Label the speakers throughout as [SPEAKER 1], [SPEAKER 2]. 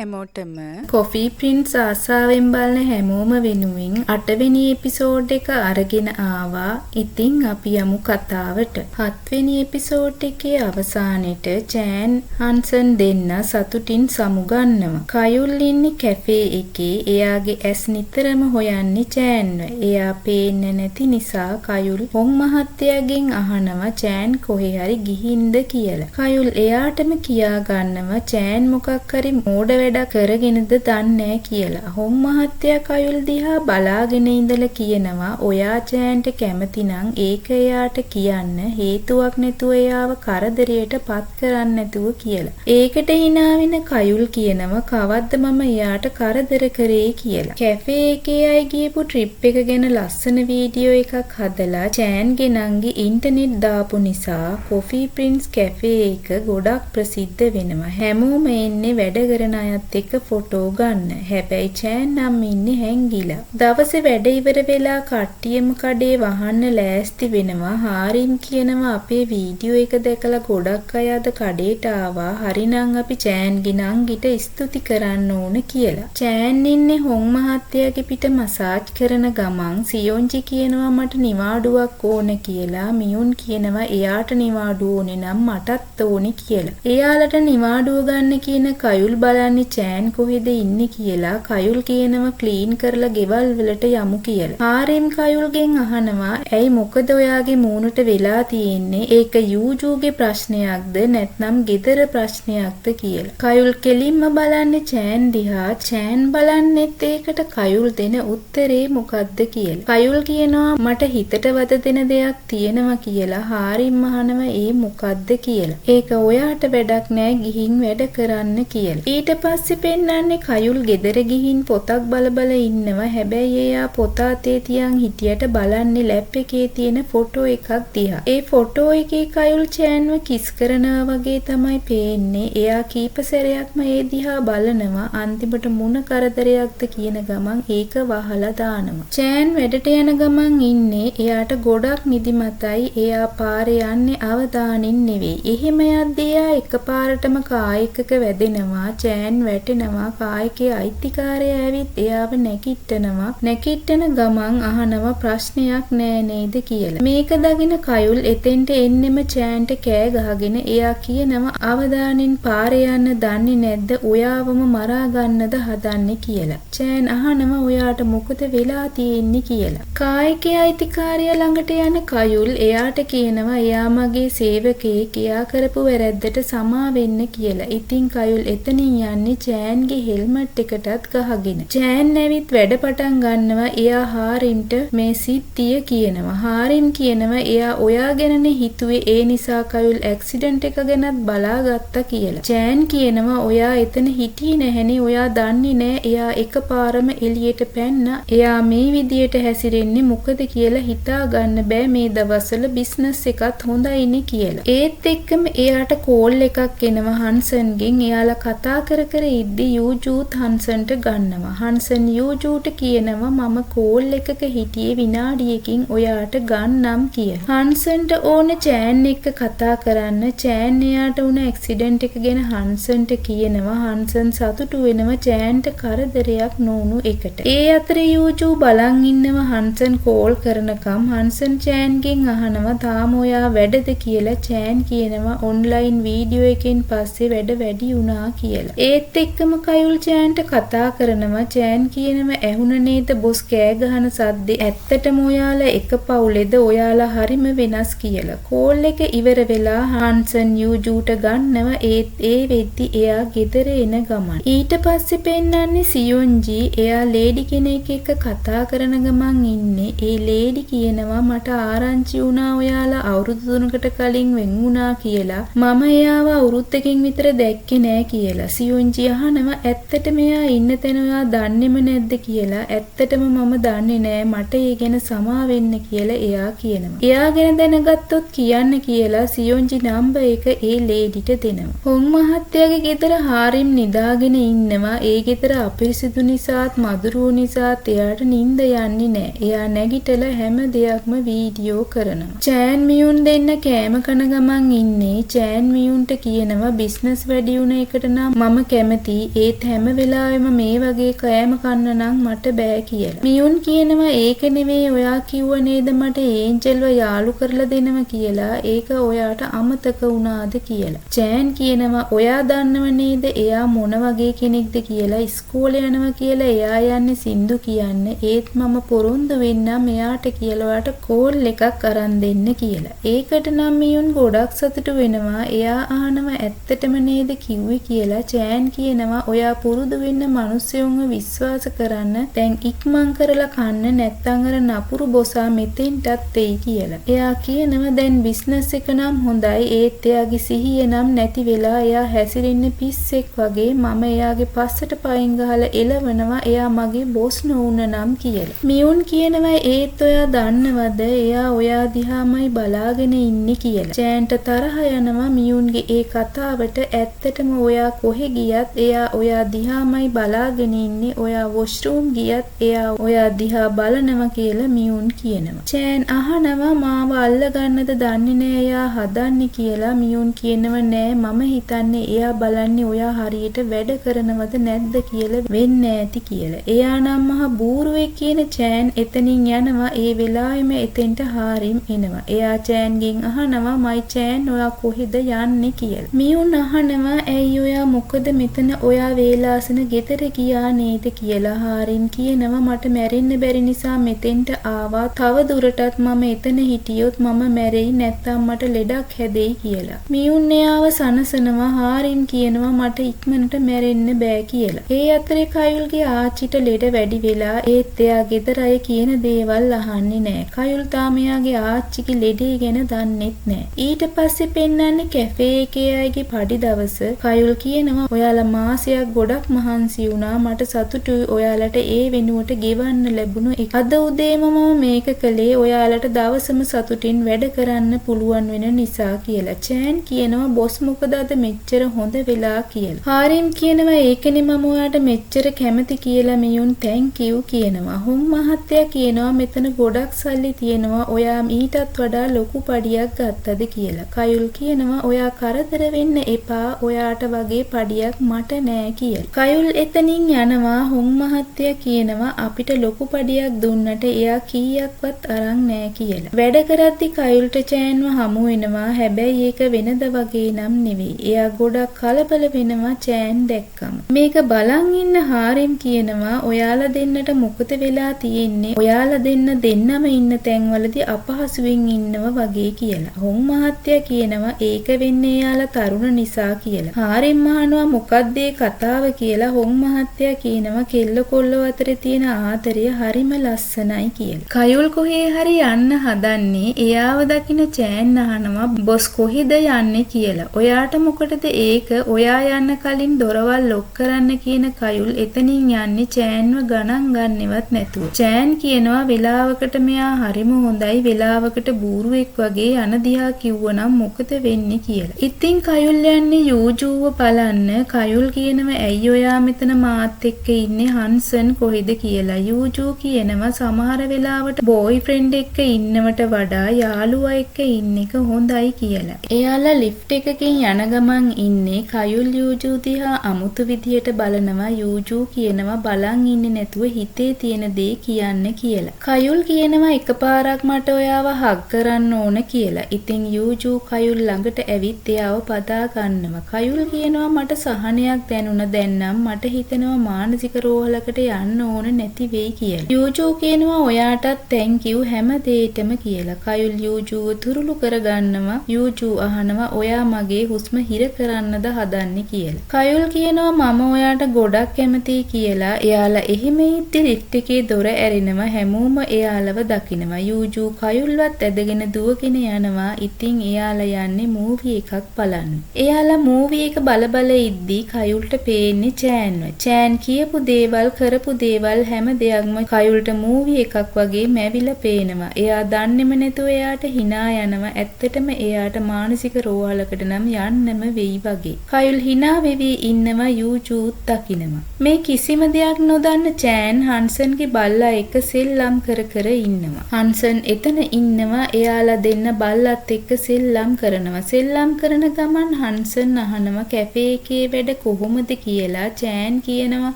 [SPEAKER 1] හැමෝටම
[SPEAKER 2] coffee prince ආසාවෙන් බලන හැමෝම වෙනුවෙන් 8 වෙනි එපිසෝඩ් එක අරගෙන ආවා. ඉතින් අපි යමු කතාවට. 7 වෙනි එපිසෝඩ් එකේ අවසානෙට චෑන් හන්සන් දෙන්න සතුටින් සමුගන්නවා. කයුල් ඉන්නේ කැෆේ එකේ. එයාගේ ඇස් නිතරම හොයන්නේ චෑන්ව. එයා පේන්නේ නැති නිසා කයුල් හොන් මහත්තයාගෙන් අහනවා චෑන් කොහේ හරි ගිහින්ද කියලා. කයුල් එයාටම කියා ගන්නවා චෑන් මොකක් හරි මෝඩ වැඩක් කරගෙනද දන්නේ කියලා. හොන් මහත්තයා කයුල් දිහා බලාගෙන ඉඳලා කියනවා ඔයා චෑන්ට කැමති නම් ඒක එයාට කියන්න, හේතුවක් නැතුව එයාව කරදරයට පත් කරන්න නැතුව කියලා. ඒකට hina වෙන කයුල් කියනවා කවද්ද මම එයාට කරදර කරේ කියලා. කැෆේ එකේ අය ගියපු ට්‍රිප් එක ගැන ලස්සන වීඩියෝ එකක් හදලා චෑන්ගේ නංගි ඉන්ටර්නෙට් දාපු නිසා කොෆී ප්‍රින්ස් කැෆේ එක ගොඩක් ප්‍රසිද්ධ වෙනවා. හැමෝම එන්නේ වැඩ කරන අයත් එක්ක ෆොටෝ ගන්න. හැබැයි චෑන් නම් ඉන්නේ හැංගිලා. දවසේ වැඩ ඉවර වෙලා කට්ටියම කඩේ වහන්න ලෑස්ති වෙනවා. හාරිම් කියනවා අපේ වීඩියෝ එක දැකලා ගොඩක් අය අද කඩේට ආවා. හරිනම් අපි චෑන්ගේ නංගිට ස්තුති කරන්න ඕන කියලා. චෑන් ඉන්නේ හොන් මහත්තයාගේ පිට මසාජ් කරන ගමන් සියොන්ජි කියනවා මට නිවාඩුවක් ඕන කියලා. මියුන් කියනවා එයාට නිවාඩුව ඕනේ නම් මටත් ඕනේ කියලා. එයාලට නිවාඩුව ගන්න කියන කයුල් බලන්නේ චෑන් කොහෙද ඉන්නේ කියලා. කයුල් කියනවා ක්ලීන් කරලා ගෙවල් වලට යමු කියලා. හාරිම් කයුල්ගෙන් අහනවා ඇයි මොකද ඔයාගේ මූණට වෙලා තියෙන්නේ? ඒක යූජූගේ ප්‍රශ්නයක්ද නැත්නම් ගෙදර ප්‍රශ්නයක්ද කියලා. කයුල් කෙලින්ම බලන්නේ චෑන් දිහා. චෑන් බලන්නෙත් ඒකට කයුල් දෙන උත්තරේ මොකද්ද කියලා. කයුල් කියනවා මට හිතට වද දෙන දෙයක් තියෙනවා කියලා. හාරිම් අහනවා ඒ මොකද්ද කියලා. ඒක ඔයාට වැඩක් නෑ ගිහින් වැඩ කරන්න කියලා. ඊට පස්සේ පෙන්නන්නේ කයුල් ගෙදර ගිහින් පොතක් බල ඉන්නවා. හැබැයි එයා පොත අතේ තියන් හිටියට බලන්නේ ලැප් එකේ තියෙන ෆොටෝ එකක් දිහා. ඒ ෆොටෝ එකේ කයුල් චෑන්ව කිස් කරනවා වගේ තමයි පේන්නේ. එයා කීප සැරයක්ම ඒ දිහා බලනවා. අන්තිමට මොන කරදරයක්ද කියන ගමන් ඒක වහලා දානවා. චෑන් වැඩට යන ගමන් ඉන්නේ. එයාට ගොඩක් නිදිමතයි. එයා පාරේ යන්නේ අවදානින් නෙවෙයි. එහෙම යද්දී එයා එකපාරටම කායකක වැදෙනවා. චෑන් වැටෙනවා. කායකේ අයිතිකාරයා ඇවිත් එයාව නැකිටනවා. නැකිටන ගමන් අහනවා ප්‍රශ්නයක් නෑ නේද කියලා. මේක දකින කයුල් එතෙන්ට එන්නෙම චෑන්ට කෑ ගහගෙන එයා කියනවා අවදානින් පාරේ යන්න දන්නේ නැද්ද? ඔයාවම මරා ගන්නද හදන්නේ කියලා. චෑන් අහනවා ඔයාට මොකද වෙලා තියෙන්නේ කියලා. කායකේ අයිතිකාරයා ළඟට යන කයුල් එයාට කියනවා එයා මගේ සේවකයෙක්. එයා කරපු වැරැද්දට සමා වෙන්න කියලා. ඉතින් කයුල් එතනින් යන්නේ චෑන්ගේ හෙල්මට් එකටත් ගහගෙන. චෑන් ඇවිත් වැඩ පටන් ගන්නවා. එයා හාරිම්ට මේ සිද්ධිය කියනවා. හාරිම් කියනවා එයා ඔයා ගැනනේ හිතුවේ ඒ නිසා කයුල් ඇක්සිඩන්ට් එක ගැනත් බලාගත්තා කියලා. චෑන් කියනවා ඔයා එතන හිටියේ නැහැනේ. ඔයා දන්නේ නෑ එයා එකපාරම එළියට පැන්නා. එයා මේ විදියට හැසිරෙන්නේ මොකද කියලා හිතා ගන්න බෑ. මේ දවස්වල බිස්නස් එකත් හොඳයිනේ කියලා. ඒත් එක්කම එයාට කෝල් එකක් එනවා හන්සන්ගෙන්. එයාලා කතා කර ඉද්දි යූජූත් හන්සන්ට ගන්නවා. හන්සන් යූජූට කියනවා මම කෝල් එකක හිටියේ විනාඩියකින් ඔයාට ගන්නම් කියලා. හන්සන්ට ඕන චෑන් එක්ක කතා කරන්න. චෑන් එයාට වුණ ඇක්සිඩන්ට් එක ගැන හන්සන්ට කියනවා. හන්සන් සතුටු වෙනවා චෑන්ට කරදරයක් නොවුණු එකට. ඒ අතරේ යූජූ බලන් ඉන්නවා හන්සන් කෝල් කරනකම්. හන්සන් චෑන්ගෙන් අහනවා තාම ඔයා වැඩද කියලා. චෑන් කියනවා ඔන්ලයින් වීඩියෝ එකෙන් පස්සේ වැඩ වැඩි වුණා කියලා. ඒත් එක්කම කයුල් චෑන්ට කතා කරනවා. චෑන් කියනවා ඇහුණ නේද බොස් කෑ ගහන සද්දේ? ඇත්තටම ඔයාලා එක පවුලේද? ඔයාලා හරිම වෙනස් කියලා. කෝල් එක ඉවර වෙලා හන්සන් යූජූට ගන්නවා. ඒත් ඒ වෙද්දි එයා ගෙදර එන ගමන් ඊට පස්සේ පෙන්නන්නේ සියොන්ජි. එයා ලේඩි කෙනෙක් එක්ක කතා කරන ගමන් ඉන්නේ. ඒ ලේඩි කියනවා මට ආරංචි වුණා ඔයාලා අවුරුදු 3කට කලින් වෙන් වුණා කියලා. මම එයාව අවුරුද්දකින් විතර දැක්කේ නෑ කියලා. සියොන්ජි අහනවා ඇත්තටම එයා ඉන්න තැන ඔයා දන්නේම නැද්ද කියලා. ඇත්තටම මම දන්නේ නෑ. මට ඒ ගැන සමා වෙන්න කියලා එයා කියනවා. එයා ගැන දැනගත්තොත් කියන්න කියලා සියොන්ජි නම්බර් එක ඒ ලේඩිට දෙනවා. හොන් මහත්තයාගේ ගෙදර හාරිම් නිදාගෙන ඉන්නවා. ඒ ගෙදර අපිරිසිදු නිසාත් මදුරුව නිසාත් එයාට නිින්ද යන්නේ නෑ. එයා නැගිටලා හැම දෙයක්ම වීඩියෝ කරනවා. චෑන් මියුන් දෙන්න කෑම කන ගමන් ඉන්නේ. චෑන් මියුන්ට කියනවා බිස්නස් වැඩි වුණ එකට නම් මම කැමති ඒත් හැම වෙලාවෙම මේ වගේ කෑම කන්න නම් මට බෑ කියලා. මියුන් කියනවා ඒක නෙවෙයි ඔයා කිව්ව නේද මට ඒන්ජල්ව යාළු කරලා දෙනවා කියලා. ඒක ඔයාට අමතක වුණාද කියලා. චෑන් කියනවා ඔයා දන්නව නේද එයා මොන වගේ කෙනෙක්ද කියලා. ඉස්කෝලේ යනවා කියලා එයා යන්නේ සින්දු කියන්න. ඒත් මම පොරොන්දු වෙන්නම් එයාට කියලා ඔයාට කෝල් එකක් අරන් දෙන්න කියලා. ඒකට නම් මියුන් ගොඩක් සතුටු වෙනවා. එයා අහනවා ඇත්තටම නේද කිව්වේ කියලා. චෑන් කියනවා ඔයා පුරුදු වෙන්න මිනිස්සුන්ව විශ්වාස කරන්න දැන් ඉක්මන් කරලා කන්න නැත්තම් අර නපුරු බොසා මෙතෙන්ටත් එයි කියලා. එයා කියනවා දැන් බිස්නස් එක නම් හොඳයි ඒත් එයාගේ සිහිය නම් නැති වෙලා එයා හැසිරෙන්නේ පිස්සෙක් වගේ. මම එයාගේ පස්සට පයින් ගහලා එලවනවා එයා මගේ බොස් නොවුන නම් කියලා. මියුන් කියනවා ඒත් ඔයා දන්නවද එයා ඔයා දිහාමයි බලාගෙන ඉන්නේ කියලා. චෑන්ට තරහ යනවා මියුන්ගේ ඒ කතාවට. ඇත්තටම ඔයා කොහෙ ගියත් එයා ඔයා දිහාමයි බලාගෙන ඉන්නේ. ඔයා වොෂ්රූම් ගියත් එයා ඔයා දිහා බලනවා කියලා මියුන් කියනවා. චෑන් අහනවා මාව අල්ලගන්නද දන්නේ නෑ එයා හදන්නේ කියලා. මියුන් කියනවා නෑ මම හිතන්නේ එයා බලන්නේ ඔයා හරියට වැඩ කරනවද නැද්ද කියලා වෙන්න ඇති කියලා. එයා නම් මහ බූරුවෙක් කියන චෑන් එතනින් යනවා. ඒ වෙලාවෙම එතෙන්ට හාරිම් එනවා. එයා චෑන්ගෙන් අහනවා මයි චෑන් ඔයා කොහෙද යන්නේ කියලා. මියුන් අහනවා ඇයි ඔයා මොකද මෙතන ඔයා වේලාසන ගෙදර ගියා නේද කියලා. හාරින් කියනවා මට මැරෙන්න බැරි නිසා මෙතෙන්ට ආවා. තව දුරටත් මම එතන හිටියොත් මම මැරෙයි නැත්තම් මට ලෙඩක් හැදෙයි කියලා. මියුන් එයාව සනසනවා. හාරින් කියනවා මට ඉක්මනට මැරෙන්න බෑ කියලා. ඒ අතරේ කයුල්ගේ ආච්චිට ලෙඩ වැඩි වෙලා ඒත් එයා ගෙදර අය කියන දේවල් අහන්නේ නෑ. කයුල් තාම එයාගේ ආච්චිගේ ලෙඩේ ගැන දන්නෙත් නෑ. ඊට පස්සේ පෙන්නන්නේ කැෆේ එකේ අයගේ පඩි දවස. කයුල් කියනවා ඔයාලා මාසයක් ගොඩක් මහන්සි වුණා. මට සතුටුයි ඔයාලට ඒ වෙනුවට ගෙවන්න ලැබුණු එක. අද උදේම මම මේක කළේ ඔයාලට දවසම සතුටින් වැඩ කරන්න පුළුවන් වෙන නිසා කියලා. චෑන් කියනවා බොස් මොකද අද මෙච්චර හොඳ වෙලා කියලා. හාරිම් කියනවා ඒකනේ මම ඔයාට මෙච්චර කැමති කියලා. මියුන් තැන්ක් යූ කියනවා. හොම් මහත්තයා කියනවා මෙතන ගොඩක් සල්ලි තියෙනවා. ඔයා ඊටත් වඩා ලොකු පඩියක් ගත්තද කියලා. කයුල් කියනවා ඔයා කරදර වෙන්න එපා. ඔයාට වගේ පඩියක් මට නෑ කියලා. කයුල් එතනින් යනවා. හොම් මහත්තයා කියනවා අපිට ලොකු පඩියක් දුන්නට එයා කීයක්වත් අරන් නෑ කියලා. වැඩ කරද්දි කයුල්ට චෑන්ව හමු වෙනවා. හැබැයි ඒක වෙනද වගේ නම් නෙවෙයි. එයා ගොඩක් කලබල වෙනවා චෑන් දැක්කම. මේක බලන් ඉන්න හාරිම් කියනවා ඔයාලා දෙන්නට මොකද වෙලා තියෙන්නේ? ඔයාලා දෙන්නම ඉන්න තැන්වලදී අපහසුවෙන් ඉන්නව වගේ කියලා. හොම් මහත්තයා කියනවා ඒක වෙන්නේ එයාලා තරුණ නිසා කියලා. හාරිම් අහනවා මොකක්ද ඒ කතාව කියලා. හොම් මහත්තයා කියනවා කෙල්ල කොල්ලෝ අතරේ තියෙන ආදරය හරිම ලස්සනයි කියලා. කයුල් කොහේ හරි යන්න හදන්නේ. එයාව දකින චෑන් අහනවා බොස් කොහෙද යන්නේ කියලා. ඔයාට මොකටද ඒක? ඔයා යන්න කලින් දොරවල් ලොක් කරන්න කියන කයුල් එතනින් යන්නේ චෑන්ව ගණන් ගන්නවත් නැතුව. චෑන් කියනවා වෙලාවකට මෙයා හරිම හොඳයි වෙලාවකට බූරුවෙක් වගේ යන දිහා කිව්වනම් මොකද වෙන්නේ කියලා. ඉතින් කයුල් යන්නේ යූජූව බලන්න. කයුල් කියනවා ඇයි ඔයා මෙතන මාත් එක්ක ඉන්නේ හන්සන් කොහෙද කියලා. යූජූ කියනවා සමහර වෙලාවට බෝයිෆ්‍රෙන්ඩ් එක්ක ඉන්නවට වඩා යාළුවා එක්ක ඉන්න එක හොඳයි කියලා. එයාලා ලිෆ්ට් එකකින් යන ගමන් ඉන්නේ. කයුල් යූජූ දිහා අමුතු විදියට බලනවා. යූජූ කියනවා බලන් ඉන්නේ නැතුව හිතේ තියෙන දේ කියන්න කියලා. කයුල් කියනවා එකපාරක් මට ඔයාව හග් කරන්න ඕන කියලා. ඉතින් යූජූ කයුල් ළඟට ඇවිත් එයාව පදා ගන්නවා. කයුල් කියනවා මට සහනයක් දැනුණ දැන් නම් මට හිතෙනවා මානසික රෝහලකට යන්න ඕන නැති වෙයි කියලා. යූජූ කියනවා ඔයාටත් තැන්ක් යූ හැම දෙයකටම කියලා. කයුල් යූජූව තුරුළු කරගන්නවා. යූජූ අහනවා ඔයා මගේ හුස්ම හිර කරන්නද හදන්නේ කියලා. කයුල් කියනවා මම ඔයාට ගොඩක් කැමතියි කියලා. එයාලා එහෙම ඉද්දි ලිෆ්ට් එකේ දොර ඇරෙනවා. හැමෝම එයාලව දකිනවා. යූජූ කයුල්වත් ඇදගෙන දුවගෙන යනවා. ඉතින් එයාලා යන්නේ මූවි එකක් බලන්න. එයාලා මූවි එක බල ඉද්දි කයුල්ට පේන්නේ චෑන්ව. චෑන් කියපු දේවල් කරපු දේවල් හැම දෙයක්ම කයුල්ට මූවි එකක් වගේ මැවිලා පේනවා. එයා දන්නේම නැතුව එයාට hina යනවා. ඇත්තටම එයාට මානසික රෝහලකට නම් යන්නම වෙයි වගේ. කයුල් hina වෙවි ඉන්නවා. යූජූත් දකිනවා. මේ කිසිම දෙයක් නොදන්න චෑන් හන්සන්ගේ බල්ලා එක්ක සෙල්ලම් කර ඉන්නවා. හන්සන් එතන ඉන්නවා. එයාලා දෙන්න බල්ලත් එක්ක සෙල්ලම් කරනවා. සෙල්ලම් කරන ගමන් හන්සන් අහනවා කැෆේ එකේ වැඩ කොහොමද කියලා චෑන් කියනවා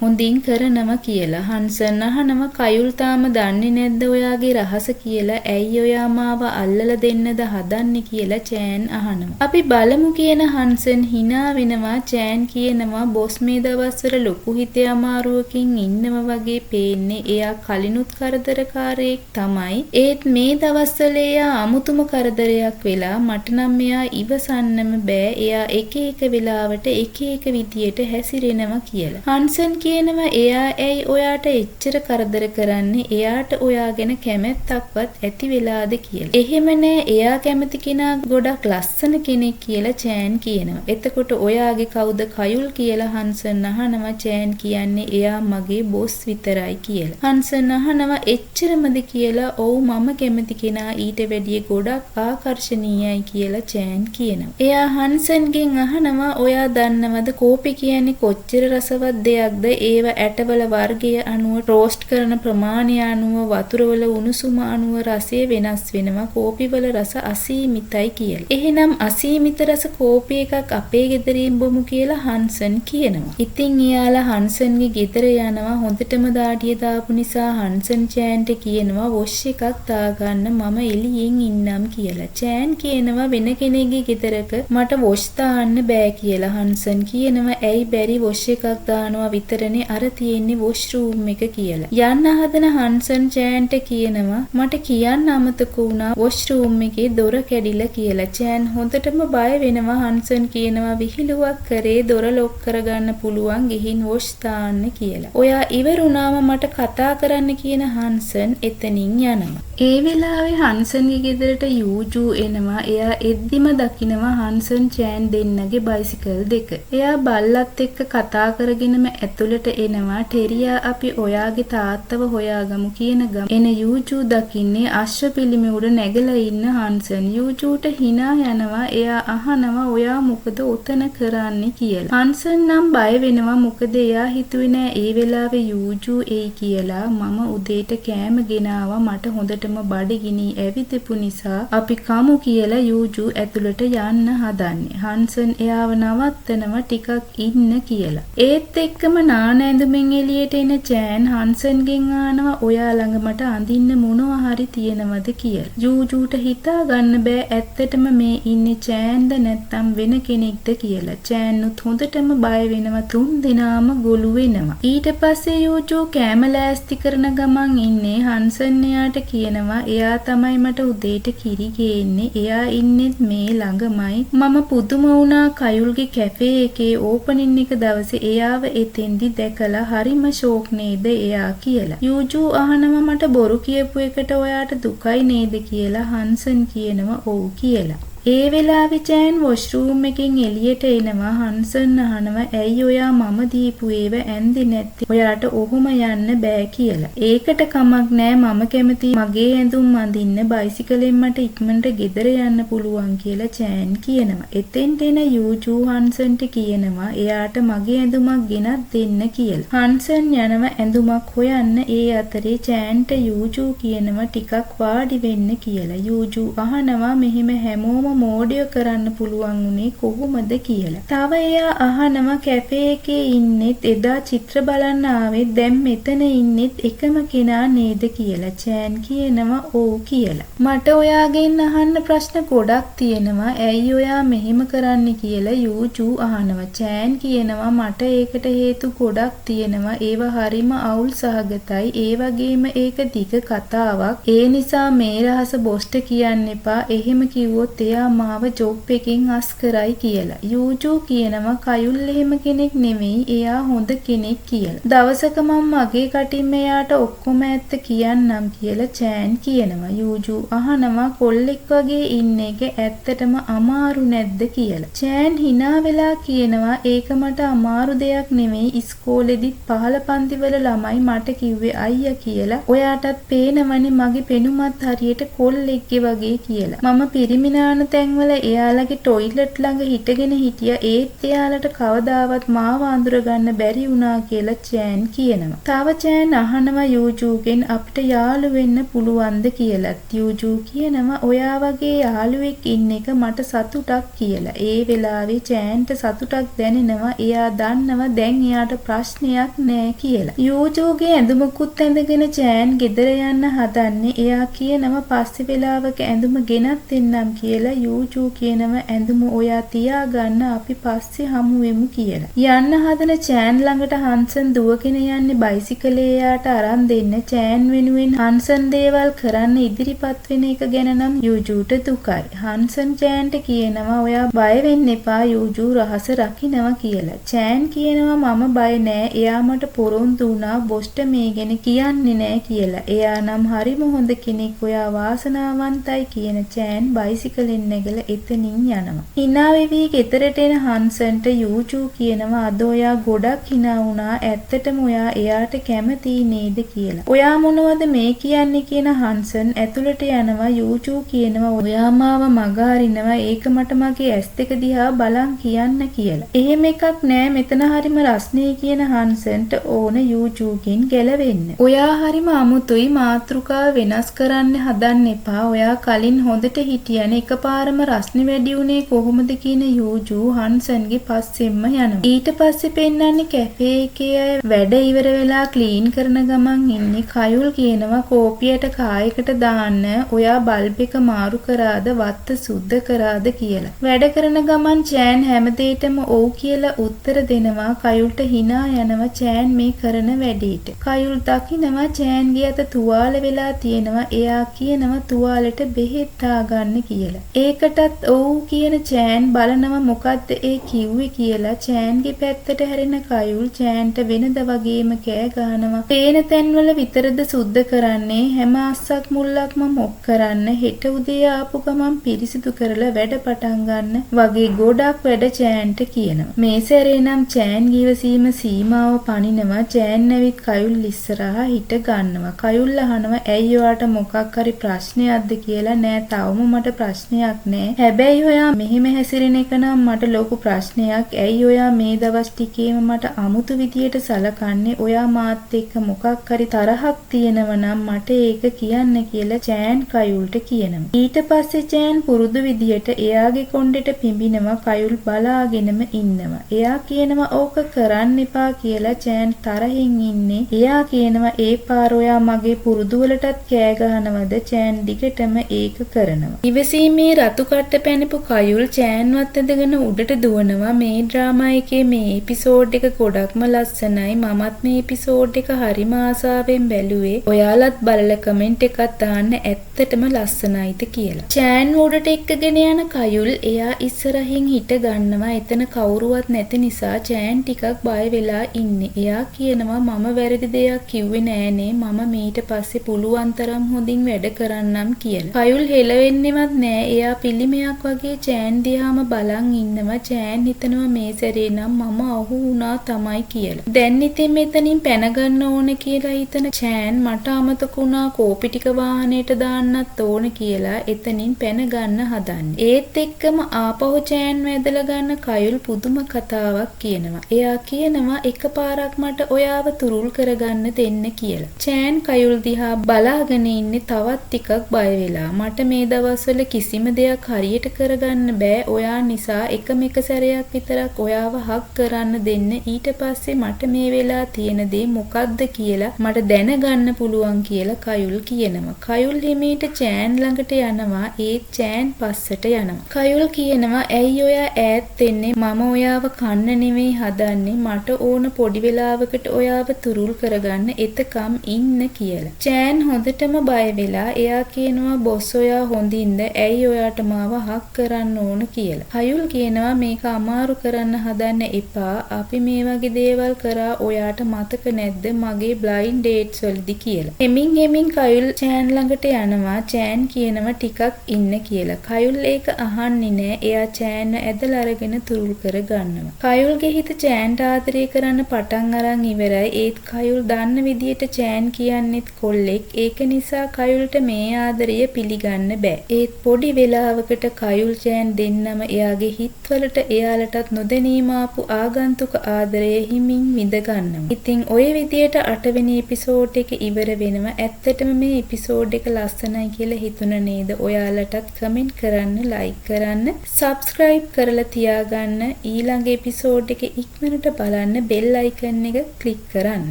[SPEAKER 2] හොඳින් කරනවා කියලා. හන්සන් අහනවා කයුල් තාම දන්නේ නැද්ද ඔයාගේ රහස කියලා? ඇයි ඔයා මාව අල්ලලා දෙන්නද හදන්නේ කියලා චෑන් අහනවා. අපි බලමු කියන හන්සන් hina වෙනවා. චෑන් කියනවා බොස් මේ දවස්වල ලොකු හිතේ අමාරුවකින් ඉන්නව වගේ පේන්නේ. එයා කලිනුත් කරදරකාරයෙක් තමයි. ඒත් මේ දවස්වල එයා අමුතුම කරදරයක් වෙලා මට නම් එයා ඉවසන්නම බෑ. එයා එක එක වෙලාවට එක එක විදියට හැසිරෙනවා කියලා. හන්සන් කියනවා එයා ඇයි ඔයාට එච්චර කරදර කරන්නේ? එයාට ඔයා ගැන කැමැත්තක්වත් ඇති වෙලාද කියලා. එහෙම නෑ එයා කැමති කෙනා ගොඩක් ලස්සන කෙනෙක් කියලා චෑන් කියනවා. එතකොට ඔයාගේ කවුද කයුල් කියලා හන්සන් අහනවා. චෑන් කියන්නේ එයා මගේ බොස් විතරයි කියලා. හන්සන් අහනවා එච්චරමද කියලා. ඔව් මම කැමති කෙනා ඊට වැඩිය ගොඩක් ආකර්ශනීයයි කියලා චෑන් කියනවා. එයා හන්සන්ගෙන් අහනවා ඔයා දන්නවද කෝපි කියන්නේ කොච්චර රසවත් දෙයක්ද? ඒව ඇටවල වර්ගය අනුව රෝස්ට් කරන ප්‍රමාණය අනුව වතුරවල උණුසුම අනුව රසය වෙනස් වෙනවා. කෝපිවල රස අසීමිතයි කියලා. එහෙනම් අසීමිත රස කෝපි එකක් අපේ ගෙදරින් බොමු කියලා හන්සන් කියනවා. ඉතින් එයාලා හන්සන්ගේ ගෙදර යනවා. හොඳටම දාඩිය දාපු නිසා හන්සන් චෑන්ට කියනවා වොෂ් එකක් දාගන්න මම එළියෙන් ඉන්නම් කියලා. චෑන් කියනවා වෙන කෙනෙක්ගේ ගෙදරක මට වොෂ් දාන්න බෑ කියලා. හන්සන් කියනවා ඇයි බැරි වොෂ් එකක් දානවා විතරනේ අර තියෙන්නේ වොෂ් රූම් එක කියලා. යන්න හදන හන්සන් චෑන්ට කියනවා මට කියන්න අමතක වුණා වොෂ් රූම් එකේ දොර කැඩිලා කියලා. චෑන් හොඳටම බය වෙනවා. හන්සන් කියනවා විහිළුවක් කරේ දොර ලොක් කරගන්න පුළුවන් ගිහින් වොෂ් දාන්න කියලා. ඔයා ඉවරුණාම මට කතා කරන්න කියන හන්සන් එතනින් යනවා. ඒ වෙලාවේ හන්සන්ගේ ගෙදරට යූජූ එනවා. එයා එද්දිම දකිනවා හන්සන් චෑන් දෙන්නගේ බයිසිකල් දෙක. එයා බල්ලත් එක්ක කතා කරගෙනම ඇතුළට එනවා. ටෙරියා අපි ඔයාගේ තාත්තව හොයාගමු කියන ගම එන යූජූ දකින්නේ අශ්ව පිළිමේ උඩ නැගලා ඉන්න හන්සන්. යූජූට hina යනවා. එයා අහනවා ඔයා මොකද උතන කරන්නේ කියලා. හන්සන් නම් බය වෙනවා. මොකද එයා හිතුවේ නෑ ඒ වෙලාවේ යූජූ එයි කියලා. මම උදේට කෑම ගෙනාවා. මට හොඳටම බඩගිනි ඇවිදපු නිසා අපි කමු කියලා යූජූ ඇතුළට යන්න හදන්නේ. හන්සන් එයාව නවත්තනවා ටිකක් ඉන්න කියලා. ඒත් එක්කම නාන ඇඳුමින් එළියට එන චෑන් හන්සන්ගෙන් අහනවා ඔයා ළඟ මට අඳින්න මොනවා හරි තියෙනවද කියලා. යූජූට හිතා ගන්න බෑ ඇත්තටම මේ ඉන්නේ චෑන්ද නැත්නම් වෙන කෙනෙක්ද කියලා. චෑන්නුත් හොඳටම බය වෙනවා. තුන් දෙනාම ගොළු වෙනවා. ඊට පස්සේ යූජූ කෑම ලෑස්ති කරන ගමන් ඉන්නේ හන්සන් එයාට කියනවා එයා තමයි මට උදේට කිරි ගේන්නේ. එයා ඉන්නෙත් මේ ළඟමයි. මම පුදුම වුණා කයුල්ගේ කැෆේ එකේ ඕපනින් එක දවසේ එයාව එතෙන්දි දැකලා හරිම ෂෝක් නේද එයා කියලා. යූජූ අහනවා මට බොරු කියපු එකට ඔයාට දුකයි නේද කියලා. හන්සන් කියනවා ඔව් කියලා. ඒ වෙලාවේ චෑන් වොෂ්රූම් එකෙන් එළියට එනවා. හන්සන් අහනවා ඇයි ඔයා මම දීපු ඒව ඇන්දේ නැත්තේ? ඔයාට ඔහොම යන්න බෑ කියලා. ඒකට කමක් නෑ මම කැමති මගේ ඇඳුම් අඳින්න බයිසිකලෙන් මට ඉක්මනට ගෙදර යන්න පුළුවන් කියලා චෑන් කියනවා. එතෙන්ට එන යූජූ හන්සන්ට කියනවා එයාට මගේ ඇඳුමක් ගෙනත් දෙන්න කියලා. හන්සන් යනවා ඇඳුමක් හොයන්න. ඒ අතරේ චෑන්ට යූජූ කියනවා ටිකක් වාඩි වෙන්න කියලා. යූජූ අහනවා මෙහෙම හැමෝම මෝඩිය කරන්න පුළුවන් උනේ කොහොමද කියලා. තව එයා අහනවා කැෆේ එකේ ඉන්නෙත් එදා චිත්‍ර බලන්න ආවෙත් දැන් මෙතන ඉන්නෙත් එකම කෙනා නේද කියලා. චෑන් කියනවා ඔව් කියලා. මට ඔයාගෙන් අහන්න ප්‍රශ්න ගොඩක් තියෙනවා. ඇයි ඔයා මෙහෙම කරන්නේ කියලා යූජූ අහනවා. චෑන් කියනවා මට ඒකට හේතු ගොඩක් තියෙනවා. ඒව හරිම අවුල් සහගතයි. ඒ වගේම ඒක දිග කතාවක්. ඒ නිසා මේ රහස බොස්ට කියන්න එපා. එහෙම කිව්වොත් එයා මාව ජොබ් එකෙන් අස් කරයි කියලා. යූජූ කියනවා කයුල් එහෙම කෙනෙක් නෙමෙයි. එයා හොඳ කෙනෙක් කියලා. දවසක මම මගේ කටින් එයාට ඔක්කොම ඇත්ත කියන්නම් කියලා චෑන් කියනවා. යූජූ අහනවා කොල්ලෙක් වගේ ඉන්න එක ඇත්තටම අමාරු නැද්ද කියලා. චෑන් hina වෙලා කියනවා ඒක මට අමාරු දෙයක් නෙමෙයි. ඉස්කෝලේදිත් පහළ පන්තිවල ළමයි මට කිව්වේ අයියා කියලා. ඔයාටත් පේනවනේ මගේ පෙනුමත් හරියට කොල්ලෙක්ගේ වගේ කියලා. මම පිරිමි නාන තැන්වල එයාලගේ ටොයිලට් ළඟ හිටගෙන හිටියා. ඒත් එයාලට කවදාවත් මාව අඳුරගන්න බැරි වුණා කියලා චෑන් කියනවා. තව චෑන් අහනවා යූජූගෙන් අපිට යාළු වෙන්න පුළුවන්ද කියලාත්. යූජූ කියනවා ඔයා වගේ යාළුවෙක් ඉන්න එක මට සතුටක් කියලා. ඒ වෙලාවේ චෑන්ට සතුටක් දැනෙනවා. එයා දන්නවා දැන් එයාට ප්‍රශ්නයක් නෑ කියලා. යූජූගේ ඇඳුමකුත් ඇඳගෙන චෑන් ගෙදර යන්න හදන්නේ. එයා කියනවා පස්සේ වෙලාවක ඇඳුම ගෙනත් එන්නම් කියලා. යූජූ කියනවා ඇඳුම ඔයා තියාගන්න අපි පස්සේ හමු වෙමු කියලා. යන්න හදන චෑන් ළඟට හන්සන් දුවගෙන යන්නේ බයිසිකලේ එයාට අරන් දෙන්න. චෑන් වෙනුවෙන් හන්සන් දේවල් කරන්න ඉදිරිපත් වෙන එක ගැන නම් යූජූට දුකයි. හන්සන් චෑන්ට කියනවා ඔයා බය වෙන්න එපා යූජූ රහස රකින්නවා කියලා. චෑන් කියනවා මම බය නෑ. එයා මට පොරොන්දු වුණා බොස්ට මේ ගැන කියන්නේ නෑ කියලා. එයා නම් හරිම හොඳ කෙනෙක්. ඔයා වාසනාවන්තයි කියන චෑන් බයිසිකලෙන් නැගලා එතනින් යනවා. hina වෙවි ගෙදරට එන හන්සන්ට යූජූ කියනවා අද ඔයා ගොඩක් hina වුණා. ඇත්තටම ඔයා එයාට කැමතියි නේද කියලා. ඔයා මොනවද මේ කියන්නේ කියන හන්සන් ඇතුළට යනවා. යූජූ කියනවා ඔයා මාව මග අරිනවා. ඒක මට මගේ ඇස් දෙක දිහා බලන් කියන්න කියලා. එහෙම එකක් නෑ මෙතන හරිම රස්නේ කියන හන්සන්ට ඕන යූජූගෙන් ගැලවෙන්න. ඔයා හරිම අමුතුයි මාතෘකාව වෙනස් කරන්න හදන්න එපා. ඔයා කලින් හොඳට හිටියනේ එකපාරම රස්නේ වැඩි උනේ කොහොමද කියන යූජූ හන්සන්ගේ පස්සෙන්ම යනවා. ඊට පස්සේ පෙන්නන්නේ කැෆේ එකේ අය වැඩ ඉවර වෙලා ක්ලීන් කරන ගමන් ඉන්නේ. කයුල් කියනවා කෝපියට කායකට දාන්න ඔයා බල්බ් එක මාරු කරාද වත්ත සුද්ධ කරාද කියලා. වැඩ කරන ගමන් චෑන් හැමදේටම ඔව් කියලා උත්තර දෙනවා. කයුල්ට hina යනවා චෑන් මේ කරන වැඩේට. කයුල් දකිනවා චෑන්ගේ අත තුවාල වෙලා තියෙනවා. එයා කියනවා තුවාලෙට බෙහෙත් දාගන්න කියලා. ඒකටත් ඔව් කියන චෑන් බලනවා මොකද්ද ඒ කිව්වේ කියලා. චෑන්ගේ පැත්තට හැරෙන කයුල් චෑන්ට වෙනද වගේම කෑ ගහනවා. පේන තැන්වල විතරද සුද්ධ කරන්නේ හැම අස්සක් මුල්ලක්ම මොක් කරන්න. හෙට උදේ ආපු ගමන් පිරිසිදු කරලා වැඩ පටන් ගන්න වගේ ගොඩක් වැඩ චෑන්ට කියනවා. මේ සැරේ නම් චෑන් ගිවසීම සීමාව පනිනවා. චෑන් නැවිත් කයුල් ඉස්සරහා හිට ගන්නවා. කයුල් අහනවා ඇයි ඔයාට මොකක් හරි ප්‍රශ්නයක්ද කියලා. නෑ තවම මට ප්‍රශ්නයක් නෑ. හැබැයි ඔයා මෙහෙම හැසිරෙන එක නම් මට ලොකු ප්‍රශ්නයක්. ඇයි ඔයා මේ දවස් ටිකේම මට අමුතු විදියට සලකන්නේ? ඔයා මාත් එක්ක මොකක් හරි තරහක් තියෙනවා නම් මට ඒක කියන්න කියලා චෑන් කයුල්ට කියනවා. ඊට පස්සේ චෑන් පුරුදු විදියට එයාගේ කොණ්ඩෙට පිඹිනවා. කයුල් බලාගෙනම ඉන්නවා. එයා කියනවා ඕක කරන්න එපා කියලා. චෑන් තරහින් ඉන්නේ. එයා කියනවා ඒ පාර ඔයා මගේ පුරුදු වලටත් කෑ ගහනවද? චෑන් දිගටම ඒක කරනවා. ඉවසීමේ රතු කට්ට පැනපු කයුල් චෑන්වත් ඇදගෙන උඩට දුවනවා. මේ ඩ්‍රාමා එකේ මේ එපිසෝඩ් එක ගොඩක්ම ලස්සනයි. මමත් මේ එපිසෝඩ් එක හරිම ආසාවෙන් බැලුවේ. ඔයාලත් බලලා කමෙන්ට් එකක් දාන්න ඇත්තටම ලස්සනයිද කියලා. චෑන් උඩට එක්කගෙන යන කයුල් එයා ඉස්සරහින් හිට ගන්නවා. එතන කවුරුවත් නැති නිසා චෑන් ටිකක් බය වෙලා ඉන්නේ. එයා කියනවා මම වැරදි දෙයක් කිව්වේ නෑනේ. මම මීට පස්සේ පුළුවන් තරම් හොඳින් වැඩ කරන්නම් කියලා. කයුල් හෙලවෙන්නේවත් නෑ. එයා පිළිමයක් වගේ චෑන් දිහාම බලන් ඉන්නවා. චෑන් හිතනවා මේ සැරේ නම් මම අහු වුණා තමයි කියලා. දැන් ඉතින් මෙතනින් පැන ගන්න ඕන කියලා හිතන චෑන් මට අමතක වුණා කෝපි ටික වාහනේට දාන්නත් ඕන කියලා එතනින් පැන ගන්න හදන්නේ. ඒත් එක්කම ආපහු චෑන් වැදලා ගන්න කයුල් පුදුම කතාවක් කියනවා. එයා කියනවා එකපාරක් මට ඔයාව තුරුල් කරගන්න දෙන්න කියලා. චෑන් කයුල් දිහා බලාගෙන ඉන්නේ තවත් ටිකක් බය වෙලා. මට මේ දවස්වල කිසිම දෙයක් හරියට කරගන්න බෑ. ඔයා නිසා එකම එක සැරයක් විතරක් ඔයාව හක් කරන්න දෙන්න. ඊට පස්සේ මට මේ වෙලා තියෙන දේ මොකක්ද කියලා මට දැනගන්න පුළුවන් කියලා කයුල් කියනවා. කයුල් හිමීට චෑන් ළඟට යනවා. ඒත් චෑන් පස්සට යනවා. කයුල් කියනවා ඇයි ඔයා ඈත් වෙන්නේ? මම ඔයාව කන්න නෙවෙයි හදන්නේ. මට ඕන පොඩි වෙලාවකට ඔයාව තුරුල් කරගන්න එතකම් ඉන්න කියලා. චෑන් හොඳටම බය වෙලා එයා කියනවා බොස් ඔයා හොඳින්ද? ඇයි ඔයාට මාව හක් කරන්න ඕන කියලා. කයුල් කියනවා මේක අමාරු කරන්න හදන්න එපා. අපි මේ වගේ දේවල් කරා ඔයාට මතක නැද්ද මගේ බ්ලයින්ඩ් ඩේට්ස් වලදී කියලා. හෙමින් කයුල් චෑන් ළඟට යනවා. චෑන් කියනවා ටිකක් ඉන්න කියලා. කයුල් ඒක අහන්නේ නෑ. එයා චෑන්ව ඇදලා අරගෙන තුරුල් කර ගන්නවා. කයුල්ගේ හිත චෑන්ට ආදරය කරන්න පටන් අරන් ඉවරයි. ඒත් කයුල් දන්න විදියට චෑන් කියන්නෙත් කොල්ලෙක්. ඒක නිසා කයුල්ට මේ ආදරය පිළිගන්න බෑ. ඒත් පොඩි වෙලා වෙලාවකට කයුල් චෑන් දෙන්නම එයාගේ හිත්වලට එයාලටත් නොදැනීම ආපු ආගන්තුක ආදරය හිමින් විඳ ගන්නවා. ඉතින් ඔය විදියට 8 වෙනි එපිසෝඩ් එක ඉවර වෙනවා. ඇත්තටම මේ එපිසෝඩ් එක ලස්සනයි කියලා හිතුණ නේද? ඔයාලටත් කමෙන්ට් කරන්න, ලයික් කරන්න, සබ්ස්ක්‍රයිබ් කරලා තියාගන්න. ඊළඟ එපිසෝඩ් එක ඉක්මනට බලන්න බෙල් අයිකන් එක ක්ලික් කරන්න.